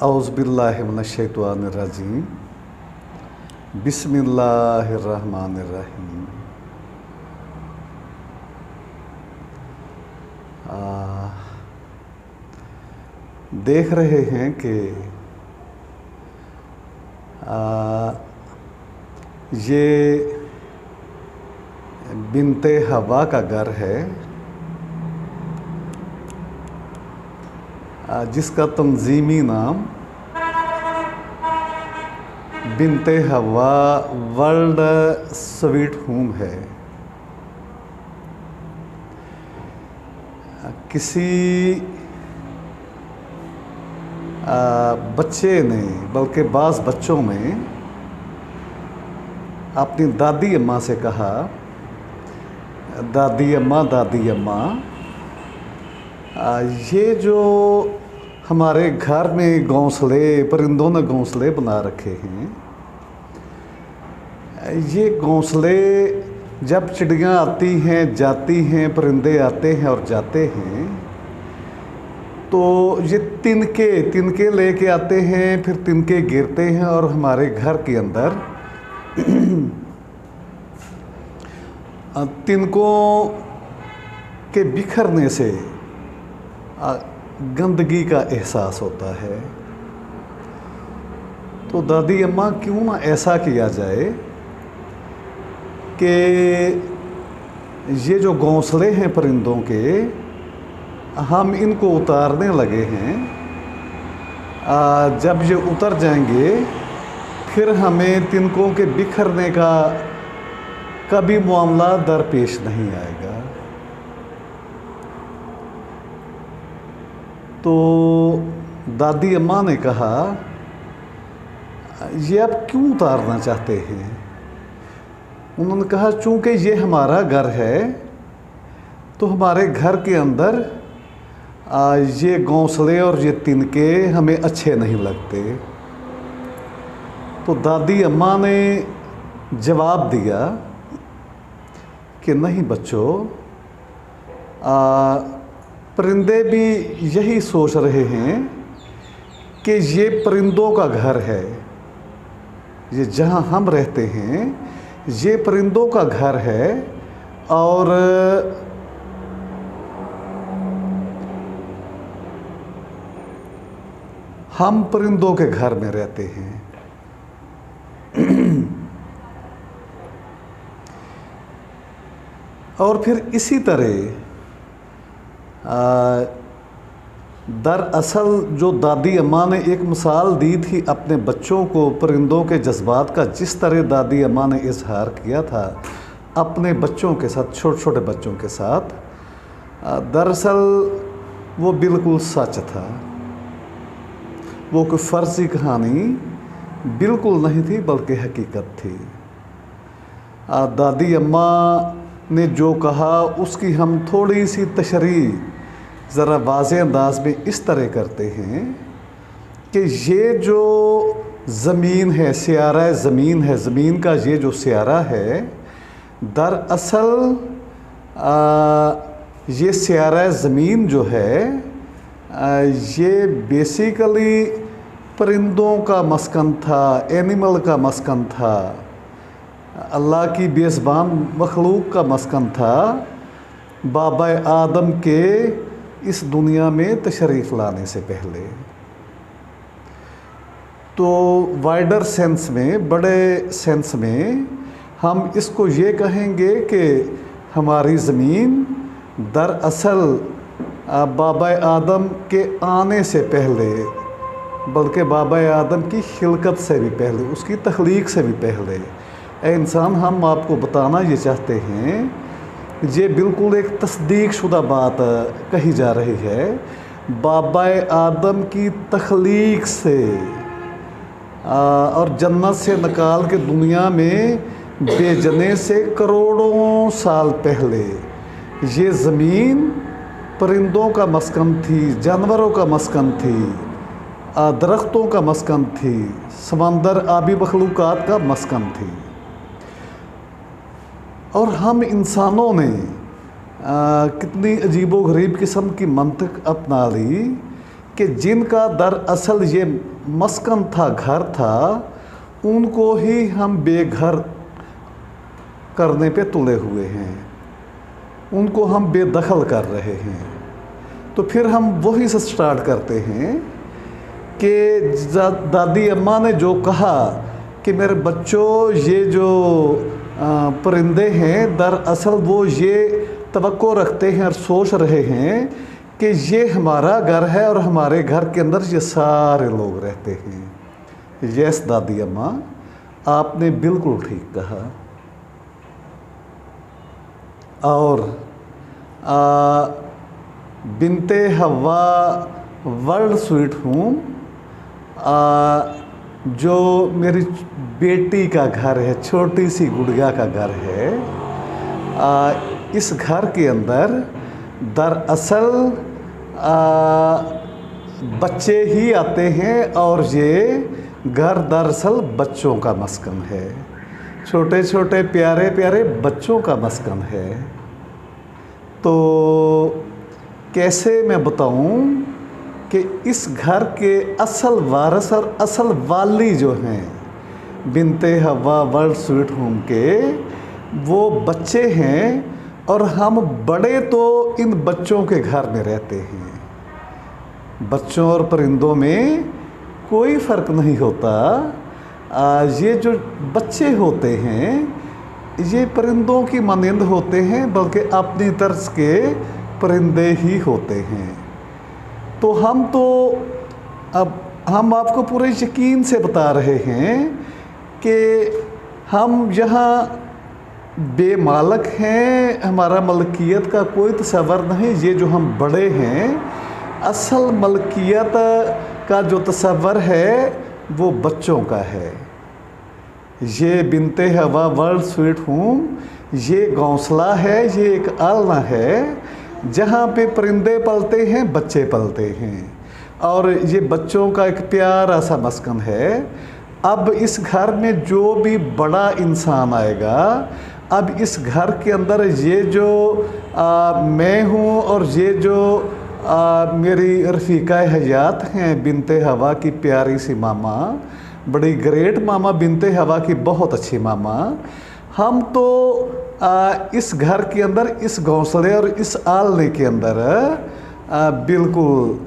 औज़ुबिल्लाहि मिनश्शैतानिर्रजीम बिस्मिल्लाहिर्रहमानिर्रहीम। देख रहे हैं कि ये बिन्ते हवा का घर है, जिसका तंजीमी नाम बिन्ते हवा वर्ल्ड स्वीट होम है। किसी बच्चे ने, बल्कि बाज़ बच्चों में अपनी दादी अम्मा से कहा, दादी अम्मा, ये जो हमारे घर में घोंसले, परिंदों ने घोंसले बना रखे हैं, ये घोंसले जब चिड़ियाँ आती हैं जाती हैं, परिंदे आते हैं और जाते हैं, तो ये तिनके लेके आते हैं, फिर तिनके गिरते हैं और हमारे घर के अंदर तिनकों के बिखरने से गंदगी का एहसास होता है। तो दादी अम्मा, क्यों ना ऐसा किया जाए कि ये जो घोंसले हैं परिंदों के, हम इनको उतारने लगे हैं। जब ये उतर जाएंगे फिर हमें तिनकों के बिखरने का कभी मामला दरपेश नहीं आएगा। तो दादी अम्मा ने कहा, ये आप क्यों उतारना चाहते हैं? उन्होंने कहा, चूँकि ये हमारा घर है तो हमारे घर के अंदर ये घोंसले और ये तिनके हमें अच्छे नहीं लगते। तो दादी अम्मा ने जवाब दिया कि नहीं बच्चों, परिंदे भी यही सोच रहे हैं कि ये परिंदों का घर है, ये जहाँ हम रहते हैं ये परिंदों का घर है और हम परिंदों के घर में रहते हैं। और फिर इसी तरह दरअसल जो दादी अम्मा ने एक मिसाल दी थी अपने बच्चों को परिंदों के जज्बात का, जिस तरह दादी अम्मा ने इजहार किया था अपने बच्चों के साथ, छोटे छोटे बच्चों के साथ, दरअसल वो बिल्कुल सच था। वो कोई फ़र्ज़ी कहानी बिल्कुल नहीं थी, बल्कि हकीकत थी। दादी अम्मा ने जो कहा उसकी हम थोड़ी सी तशरीह ज़रा वाज़ेह अंदाज में इस तरह करते हैं कि ये जो ज़मीन है, सियारा ज़मीन है, ज़मीन का ये जो सियारा है, दरअसल ये सियारा ज़मीन जो है ये बेसिकली परिंदों का मस्कन था, एनिमल का मस्कन था, अल्लाह की बेज़बान मखलूक का मस्कन था, बाबा आदम के इस दुनिया में तशरीफ़ लाने से पहले। तो वाइडर सेंस में, बड़े सेंस में हम इसको ये कहेंगे कि हमारी ज़मीन दरअसल बाबा आदम के आने से पहले, बल्कि बाबा आदम की खिलकत से भी पहले, उसकी तख्लीक से भी पहले, ए इंसान, हम आपको बताना ये चाहते हैं, ये बिल्कुल एक तस्दीक शुदा बात कही जा रही है। बाबा आदम की तख्लीक से और जन्नत से निकाल के दुनिया में भेजने से करोड़ों साल पहले ये ज़मीन परिंदों का मस्कन थी, जानवरों का मस्कन थी, दरख्तों का मस्कन थी, समंदर आबी मखलूक़ात का मस्कन थी। और हम इंसानों ने कितनी अजीबो गरीब किस्म की मंतक अपना ली कि जिनका दरअसल ये मस्कन था, घर था, उनको ही हम बेघर करने पे तुले हुए हैं, उनको हम बेदखल कर रहे हैं। तो फिर हम वही से स्टार्ट करते हैं कि दादी अम्मा ने जो कहा कि मेरे बच्चों, ये जो परिंदे हैं दरअसल वो ये तवक्को रखते हैं और सोच रहे हैं कि ये हमारा घर है और हमारे घर के अंदर ये सारे लोग रहते हैं। यस दादी अम्मा, आपने बिल्कुल ठीक कहा। और बिनते हवा वर्ल्ड स्वीट होम, जो मेरी बेटी का घर है, छोटी सी गुड़िया का घर है, इस घर के अंदर दरअसल बच्चे ही आते हैं और ये घर दरअसल बच्चों का मस्कन है, छोटे छोटे प्यारे प्यारे बच्चों का मस्कन है। तो कैसे मैं बताऊं कि इस घर के असल वारिस और असल वाली जो हैं बिनते हवा वर्ल्ड स्वीट होम के, वो बच्चे हैं और हम बड़े तो इन बच्चों के घर में रहते हैं। बच्चों और परिंदों में कोई फ़र्क नहीं होता। ये जो बच्चे होते हैं ये परिंदों की मानंद होते हैं, बल्कि अपनी तर्ज के परिंदे ही होते हैं। तो अब हम आपको पूरे यकीन से बता रहे हैं कि हम यहाँ बेमालक हैं, हमारा मलकियत का कोई तसव्वुर नहीं। ये जो हम बड़े हैं, असल मलकियत का जो तसव्वुर है वो बच्चों का है। ये बिनते हवा वर्ल्ड स्वीट होम, ये घोंसला है, ये एक आलना है जहाँ पे परिंदे पलते हैं, बच्चे पलते हैं, और ये बच्चों का एक प्यारा सा मस्कन है। अब इस घर में जो भी बड़ा इंसान आएगा, अब इस घर के अंदर ये जो मैं हूँ और ये जो मेरी रफ़ीका हयात हैं बिनते हवा की प्यारी सी मामा, बड़ी ग्रेट मामा बिनते हवा की बहुत अच्छी मामा, हम तो इस घर के अंदर, इस घोंसले और इस आलने के अंदर बिल्कुल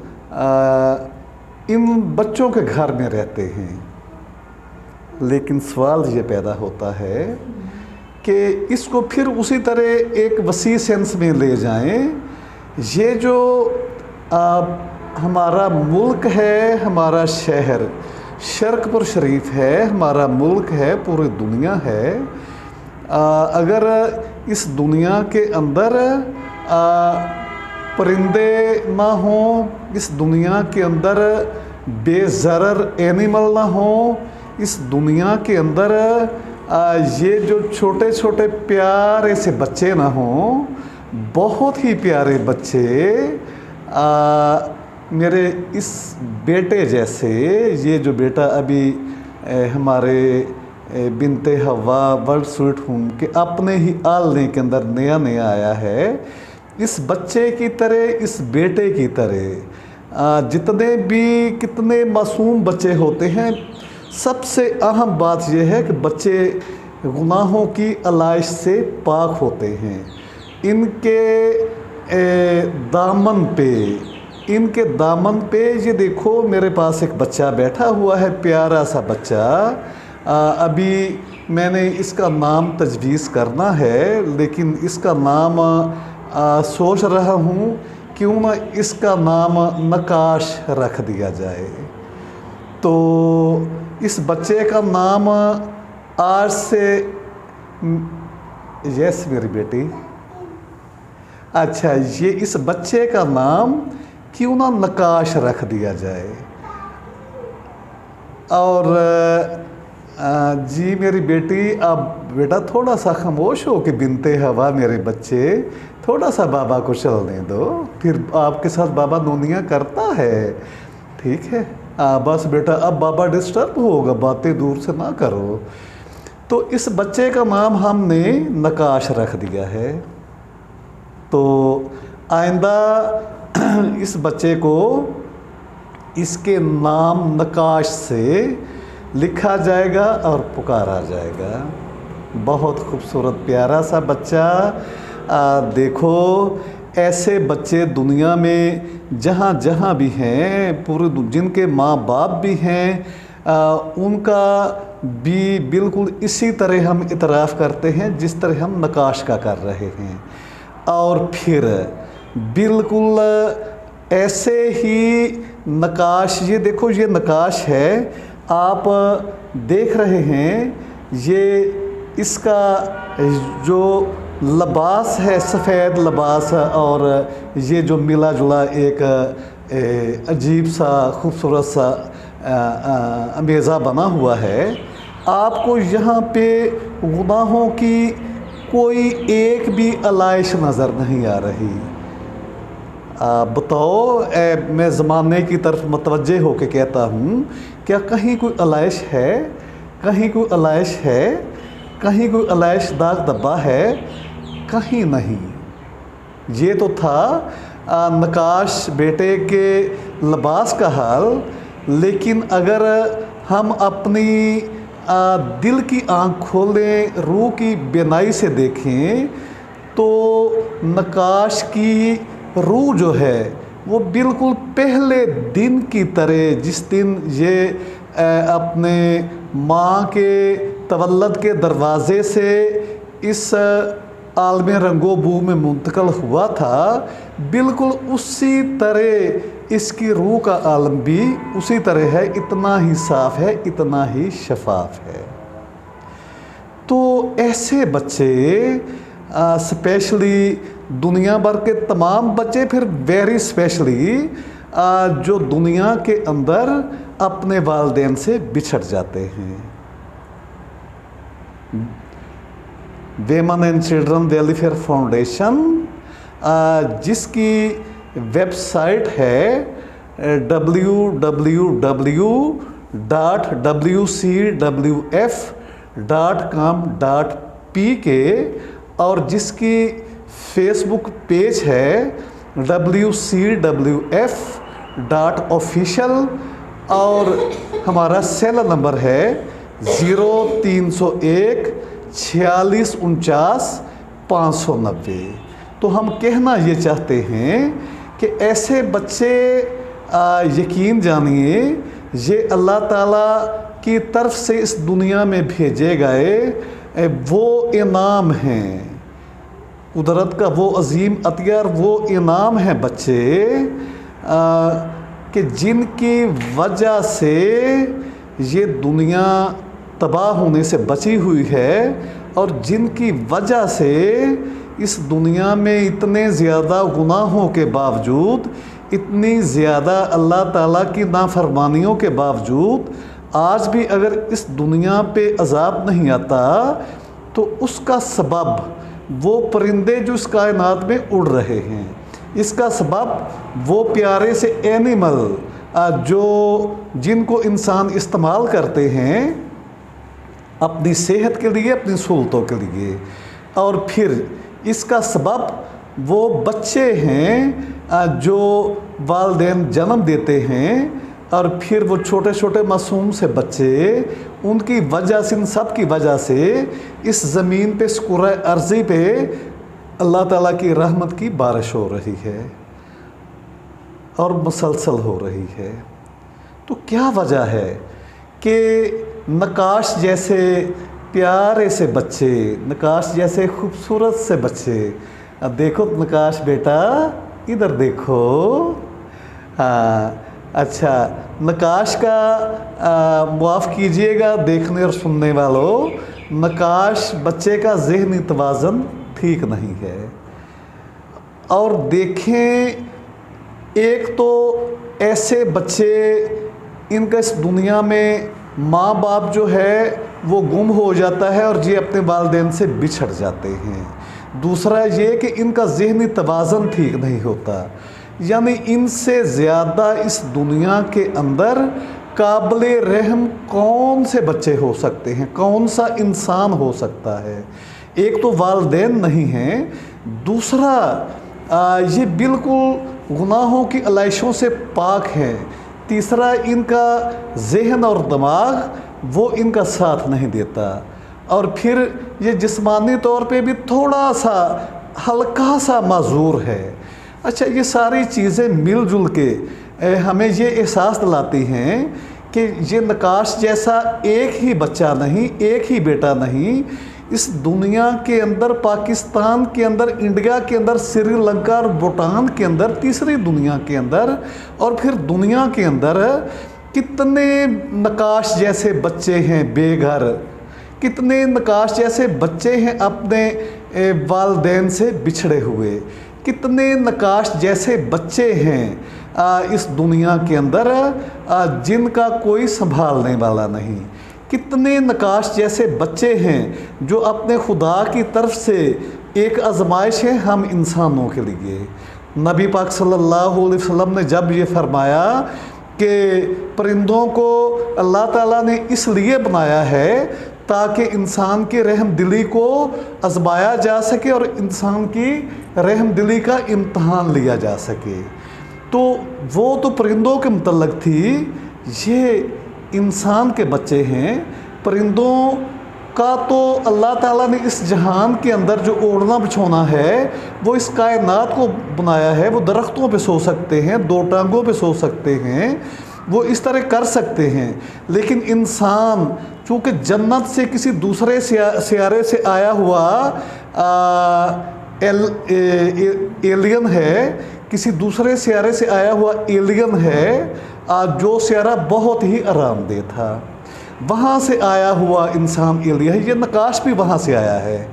इन बच्चों के घर में रहते हैं। लेकिन सवाल ये पैदा होता है कि इसको फिर उसी तरह एक वसी सेंस में ले जाएं। ये जो हमारा मुल्क है, हमारा शहर शर्कपुर शरीफ है, हमारा मुल्क है, पूरी दुनिया है। अगर इस दुनिया के अंदर परिंदे ना हों, इस दुनिया के अंदर बेज़रर एनिमल ना हों, इस दुनिया के अंदर ये जो छोटे छोटे प्यारे से बच्चे ना हों, बहुत ही प्यारे बच्चे मेरे इस बेटे जैसे, ये जो बेटा अभी हमारे बिनते हवा वर्ल्ड स्वीट होम के अपने ही आलने के अंदर नया नया आया है, इस बच्चे की तरह, इस बेटे की तरह जितने भी कितने मासूम बच्चे होते हैं, सबसे अहम बात यह है कि बच्चे गुनाहों की अलाइश से पाक होते हैं। इनके दामन पे ये देखो, मेरे पास एक बच्चा बैठा हुआ है, प्यारा सा बच्चा। अभी मैंने इसका नाम तजवीज़ करना है, लेकिन इसका नाम सोच रहा हूँ क्यों ना इसका नाम नकाश रख दिया जाए। तो इस बच्चे का नाम आज से, यस मेरी बेटी, अच्छा, ये इस बच्चे का नाम क्यों ना नकाश रख दिया जाए। और जी मेरी बेटी, अब बेटा थोड़ा सा खामोश हो कि बिनते हवा मेरे बच्चे, थोड़ा सा बाबा को चलने दो, फिर आपके साथ बाबा नोनियाँ करता है, ठीक है। बस बेटा, अब बाबा डिस्टर्ब होगा, बातें दूर से ना करो। तो इस बच्चे का नाम हमने नकाश रख दिया है। तो आइंदा इस बच्चे को इसके नाम नकाश से लिखा जाएगा और पुकारा जाएगा। बहुत खूबसूरत प्यारा सा बच्चा। देखो ऐसे बच्चे दुनिया में जहाँ जहाँ भी हैं, पूरे जिनके माँ बाप भी हैं, उनका भी बिल्कुल इसी तरह हम इतराफ़ करते हैं जिस तरह हम नकाश का कर रहे हैं। और फिर बिल्कुल ऐसे ही नकाश, ये देखो ये नकाश है, आप देख रहे हैं, ये इसका जो लिबास है सफ़ेद लिबास, और ये जो मिला जुला एक अजीब सा खूबसूरत सा अमेज़ा बना हुआ है। आपको यहाँ पे गुनाहों की कोई एक भी आलाइश नज़र नहीं आ रही। बताओ, मैं ज़माने की तरफ मुतवज्जे होकर कहता हूँ, क्या कहीं कोई आलाइश है? कहीं कोई आलाइश है? कहीं कोई आलाइश दाग धब्बा है? कहीं नहीं। ये तो था नकाश बेटे के लिबास का हाल। लेकिन अगर हम अपनी दिल की आँख खोलें, रूह की बीनाई से देखें, तो नकाश की रूह जो है वो बिल्कुल पहले दिन की तरह, जिस दिन ये अपने माँ के तवल्लद के दरवाज़े से इस आलम रंगो बू में मुंतकिल हुआ था, बिल्कुल उसी तरह इसकी रूह का आलम भी उसी तरह है, इतना ही साफ़ है, इतना ही शफाफ है। तो ऐसे बच्चे स्पेशली दुनिया भर के तमाम बच्चे, फिर वेरी स्पेशली जो दुनिया के अंदर अपने वालिदैन से बिछड़ जाते हैं। वेमन एंड चिल्ड्रन वेलफेयर फाउंडेशन, जिसकी वेबसाइट है www.wcwf.com.pk और जिसकी फेसबुक पेज है wcwf.official, और हमारा सेल नंबर है 0301 4649 590। तो हम कहना ये चाहते हैं कि ऐसे बच्चे यकीन जानिए, ये अल्लाह ताला की तरफ से इस दुनिया में भेजे गए वो इनाम हैं, कुदरत का वो अजीम अतिया, वो इनाम है बच्चे कि जिनकी वजह से ये दुनिया तबाह होने से बची हुई है, और जिनकी वजह से इस दुनिया में इतने ज़्यादा गुनाहों के बावजूद, इतनी ज़्यादा अल्लाह ताला की नाफरमानियों के बावजूद, आज भी अगर इस दुनिया पे अज़ाब नहीं आता तो उसका सबब वो परिंदे जो इस कायनात में उड़ रहे हैं, इसका सबब वो प्यारे से एनिमल जो जिनको इंसान इस्तेमाल करते हैं अपनी सेहत के लिए, अपनी सहूलतों के लिए, और फिर इसका सबब वो बच्चे हैं जो वालिदैन जन्म देते हैं, और फिर वो छोटे छोटे मासूम से बच्चे, उनकी वजह से, इन सब की वजह से इस ज़मीन पे, स्कुरा अर्ज़ी पे अल्लाह ताला की रहमत की बारिश हो रही है और मुसलसल हो रही है। तो क्या वजह है कि नकाश जैसे प्यारे से बच्चे, नकाश जैसे खूबसूरत से बच्चे, अब देखो नकाश बेटा, इधर देखो, हाँ अच्छा, नकाश का माफ़ कीजिएगा देखने और सुनने वालों, नकाश बच्चे का ज़हनी तवाज़न ठीक नहीं है। और देखें, एक तो ऐसे बच्चे, इनका इस दुनिया में माँ बाप जो है वो गुम हो जाता है और ये अपने वालिदैन से बिछड़ जाते हैं। दूसरा ये कि इनका ज़हनी तवाज़न ठीक नहीं होता, यानी इनसे ज़्यादा इस दुनिया के अंदर काबिल रहम कौन से बच्चे हो सकते हैं, कौन सा इंसान हो सकता है। एक तो वालिदैन नहीं हैं, दूसरा ये बिल्कुल गुनाहों की अलाइशों से पाक हैं। तीसरा इनका जहन और दिमाग वो इनका साथ नहीं देता, और फिर ये जिस्मानी तौर पे भी थोड़ा सा हल्का सा माजूर है। अच्छा, ये सारी चीज़ें मिलजुल के हमें ये एहसास दिलाती हैं कि ये नकाश जैसा एक ही बच्चा नहीं, एक ही बेटा नहीं, इस दुनिया के अंदर, पाकिस्तान के अंदर, इंडिया के अंदर, श्रीलंका और भूटान के अंदर, तीसरी दुनिया के अंदर, और फिर दुनिया के अंदर कितने नकाश जैसे बच्चे हैं बेघर, कितने नकाश जैसे बच्चे हैं अपने वालिदैन से बिछड़े हुए, कितने नकाश जैसे बच्चे हैं इस दुनिया के अंदर जिनका कोई संभालने वाला नहीं, कितने नकाश जैसे बच्चे हैं जो अपने खुदा की तरफ से एक आजमाइश है हम इंसानों के लिए। नबी पाक सल्लल्लाहु अलैहि वसल्लम ने जब ये फरमाया कि परिंदों को अल्लाह ताला ने इसलिए बनाया है ताकि इंसान की रहम दिली को आजमाया जा सके और इंसान की रहम दिली का इम्तहान लिया जा सके, तो वो तो परिंदों के मुतल्लक थी। ये इंसान के बच्चे हैं। परिंदों का तो अल्लाह ताला ने इस जहान के अंदर जो ओढ़ना बिछोना है वो इस कायनात को बनाया है। वो दरख्तों पे सो सकते हैं, दो टांगों पे सो सकते हैं, वो इस तरह कर सकते हैं। लेकिन इंसान चूँकि जन्नत से किसी दूसरे सियारे से आया हुआ एलियन है, किसी दूसरे सियारे से आया हुआ एलियन है, जो सियारा बहुत ही आरामदेह था, वहाँ से आया हुआ इंसान एलियन है। ये नकाश भी वहाँ से आया है।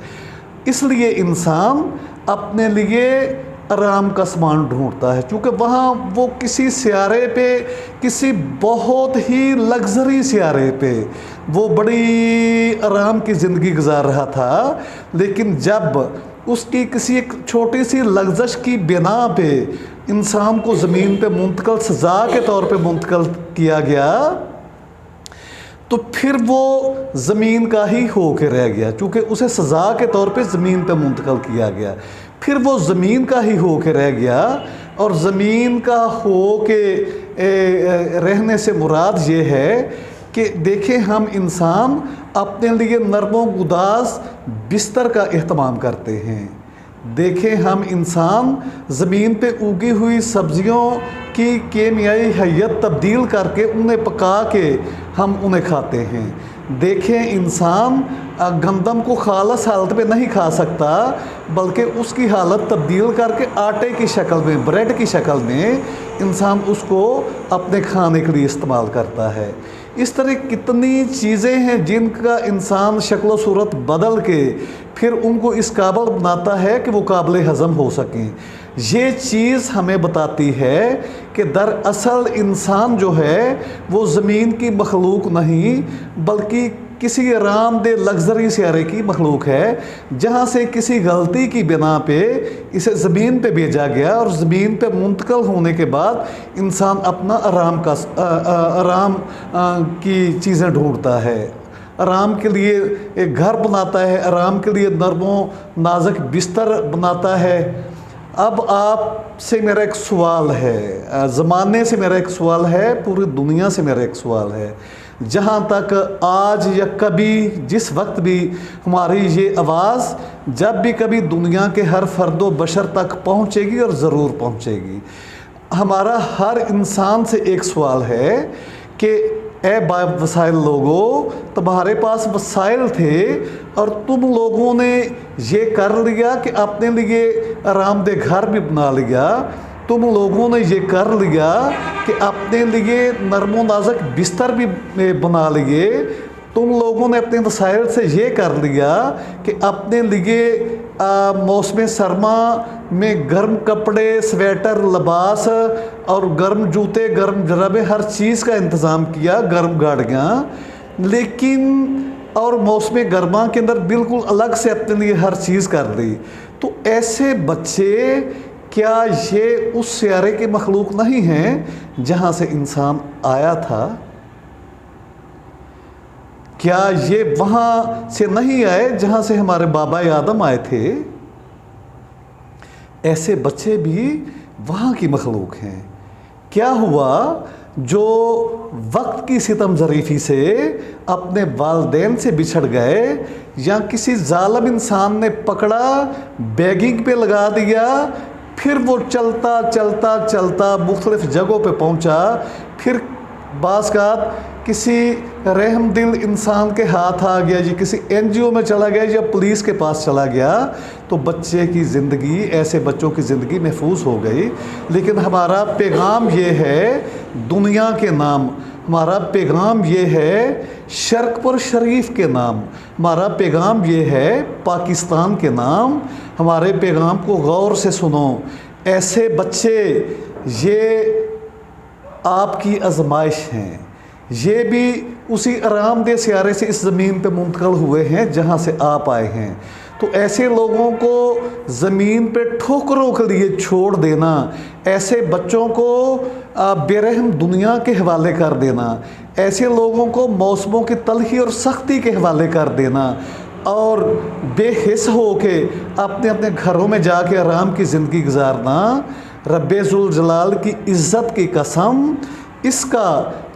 इसलिए इंसान अपने लिए आराम का सामान ढूंढता है, क्योंकि वहाँ वो किसी सियारे पे, किसी बहुत ही लग्जरी सियारे पे वो बड़ी आराम की ज़िंदगी गुजार रहा था। लेकिन जब उसकी किसी एक छोटी सी लग्जश की बिना पे इंसान को ज़मीन पे मुंतकिल, सज़ा के तौर पे मुंतकिल किया गया, तो फिर वो ज़मीन का ही हो के रह गया, क्योंकि उसे सज़ा के तौर पे ज़मीन पे मुंतकिल किया गया। फिर वो ज़मीन का ही हो के रह गया। और ज़मीन का हो के रहने से मुराद ये है कि देखें, हम इंसान अपने लिए नरमो गुदास बिस्तर का एहतमाम करते हैं। देखें, हम इंसान ज़मीन पे उगी हुई सब्ज़ियों की केमियाई हैयत तब्दील करके उन्हें पका के हम उन्हें खाते हैं। देखें, इंसान गंदम को खालस हालत में नहीं खा सकता, बल्कि उसकी हालत तब्दील करके आटे की शक्ल में, ब्रेड की शक्ल में इंसान उसको अपने खाने के लिए इस्तेमाल करता है। इस तरह कितनी चीज़ें हैं जिनका इंसान शक्ल सूरत बदल के फिर उनको इस काबिल बनाता है कि वो काबिल हज़म हो सकें। ये चीज़ हमें बताती है कि दरअसल इंसान जो है वो ज़मीन की मखलूक नहीं, बल्कि किसी आरामदेह लग्जरी सियारे की मखलूक है, जहाँ से किसी गलती की बिना पे इसे ज़मीन पे भेजा गया और ज़मीन पे मुंतकिल होने के बाद इंसान अपना आराम की चीज़ें ढूंढता है, आराम के लिए एक घर बनाता है, आराम के लिए नरमो नाजुक बिस्तर बनाता है। अब आपसे मेरा एक सवाल है, ज़माने से मेरा एक सवाल है, पूरी दुनिया से मेरा एक सवाल है। जहाँ तक आज या कभी जिस वक्त भी हमारी ये आवाज़ जब भी कभी दुनिया के हर फ़र्दो बशर तक पहुँचेगी, और ज़रूर पहुँचेगी, हमारा हर इंसान से एक सवाल है कि ए वसाइल लोगों, तुम्हारे पास वसाइल थे और तुम लोगों ने ये कर लिया कि अपने लिए आरामदेह घर भी बना लिया, तुम लोगों ने ये कर लिया कि अपने लिए नरमो नाजुक बिस्तर भी बना लिए, तुम लोगों ने अपने वसाइल से ये कर लिया कि अपने लिए मौसम सरमा में गर्म कपड़े, स्वेटर, लिबास और गर्म जूते, गर्म जराबे, हर चीज़ का इंतज़ाम किया, गर्म गाड़ियाँ, लेकिन और मौसम गर्मा के अंदर बिल्कुल अलग से अपने लिए हर चीज़ कर ली। तो ऐसे बच्चे क्या ये उस सियारे की मखलूक नहीं हैं जहाँ से इंसान आया था? क्या ये वहाँ से नहीं आए जहाँ से हमारे बाबा आदम आए थे? ऐसे बच्चे भी वहाँ की मखलूक हैं। क्या हुआ जो वक्त की सितम ज़रीफ़ी से अपने वालिदैन से बिछड़ गए, या किसी जालिम इंसान ने पकड़ा, बैगिंग पे लगा दिया, फिर वो चलता चलता चलता मुख्तलिफ़ जगहों पे पहुंचा, फिर बाज़ किसी रहमदिल इंसान के हाथ आ गया जी, किसी NGO में चला गया या पुलिस के पास चला गया, तो बच्चे की ज़िंदगी, ऐसे बच्चों की ज़िंदगी महफूज हो गई। लेकिन हमारा पैगाम ये है दुनिया के नाम, हमारा पैगाम ये है शर्कपुर शरीफ के नाम, हमारा पैगाम ये है पाकिस्तान के नाम। हमारे पैगाम को गौर से सुनो। ऐसे बच्चे ये आपकी आजमाइश हैं, ये भी उसी आरामदेह सियारे से इस ज़मीन पे मुंतकिल हुए हैं जहाँ से आप आए हैं। तो ऐसे लोगों को ज़मीन पे ठोकरों के लिए छोड़ देना, ऐसे बच्चों को बेरहम दुनिया के हवाले कर देना, ऐसे लोगों को मौसमों की तलखी और सख्ती के हवाले कर देना और बेहिस हो के अपने अपने घरों में जाके आराम की ज़िंदगी गुजारना, रब्बे ज़ुल जलाल की इज़्ज़त की कसम, इसका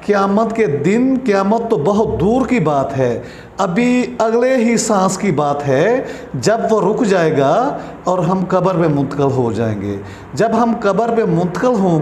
क़यामत के दिन, क़यामत तो बहुत दूर की बात है, अभी अगले ही सांस की बात है, जब वो रुक जाएगा और हम कब्र में मुंतकिल हो जाएंगे। जब हम कब्र में मुंतकिल हों